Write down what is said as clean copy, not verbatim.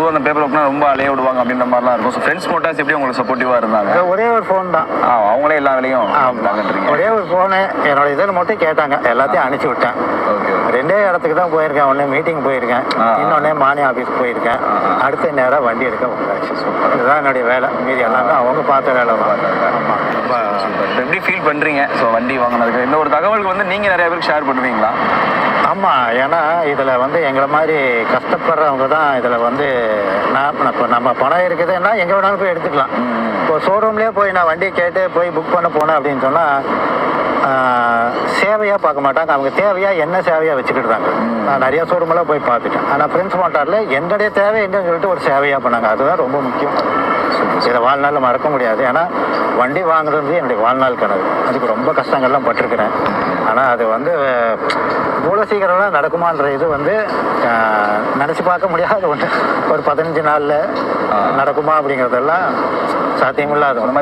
பொதுவாக அந்த பேப்பர் ஒர்க்னா ரொம்ப அலைய விடுவாங்க அப்படின்ற மாதிரிலாம் இருக்கும். ஸோ ஃப்ரெண்ட்ஸ் மோட்டார்ஸ் எப்படி உங்களுக்கு சப்போர்ட்டிவாக இருந்தாங்க? ஒரே ஒரு ஃபோன் தான். அவங்களே எல்லா வேலையும் ஒரே ஒரு ஃபோனு என்னோட இதில் மட்டும் கேட்டாங்க, எல்லாத்தையும் அனுப்பிச்சி விட்டேன். ரெண்டே இடத்துக்கு தான் போயிருக்கேன். ஒன்று மீட்டிங் போயிருக்கேன், இன்னொன்னே மானி ஆஃபீஸ் போயிருக்கேன். அடுத்த நேரம் வண்டி எடுக்க வந்தாச்சு. இதுதான் என்னுடைய வேலை. மீதி எல்லாமே அவங்க பார்த்த வேலை. எப்படி ஃபீல் பண்ணுறீங்க ஸோ வண்டி வாங்கினதுக்கு? இந்த ஒரு தகவலுக்கு வந்து நீங்கள் நிறைய பேருக்கு ஷேர் பண்ணுவீங்களா? ஆமாம், ஏன்னா இதில் வந்து எங்களை மாதிரி கஷ்டப்படுறவங்க தான் இதில் வந்து இப்போ நம்ம பணம் இருக்குதுன்னா எங்கே வேணாலும் போய் எடுத்துக்கலாம். இப்போ ஷோரூம்லேயே போய் நான் வண்டியை கேட்டு போய் புக் பண்ண போனேன் அப்படின்னு சொன்னால் சேவையாக பார்க்க மாட்டாங்க. அவங்க தேவையாக என்ன சேவையாக வச்சுக்கிட்டுறாங்க. நான் நிறைய ஷோரூமெல்லாம் போய் பார்த்துட்டேன். ஆனால் ஃப்ரெண்ட்ஸ் மோட்டாரில் என்னுடைய தேவை என்னன்னு சொல்லிட்டு ஒரு சேவையாக பண்ணாங்க. அதுதான் ரொம்ப முக்கியம். இதை வாழ்நாளில் மறக்க முடியாது. ஏன்னா வண்டி வாங்குறது என்னுடைய வாழ்நாள் கனவு. அதுக்கு ரொம்ப கஷ்டங்கள்லாம் பட்டிருக்கிறேன். ஆனால் அது வந்து இவ்வளோ சீக்கிரம்லாம் நடக்குமான்ற இது வந்து நினச்சி பார்க்க முடியாத ஒன்று. ஒரு 15 நாளில் நடக்குமா அப்படிங்கிறதெல்லாம் சாத்தியமில்லாத ஒன்று.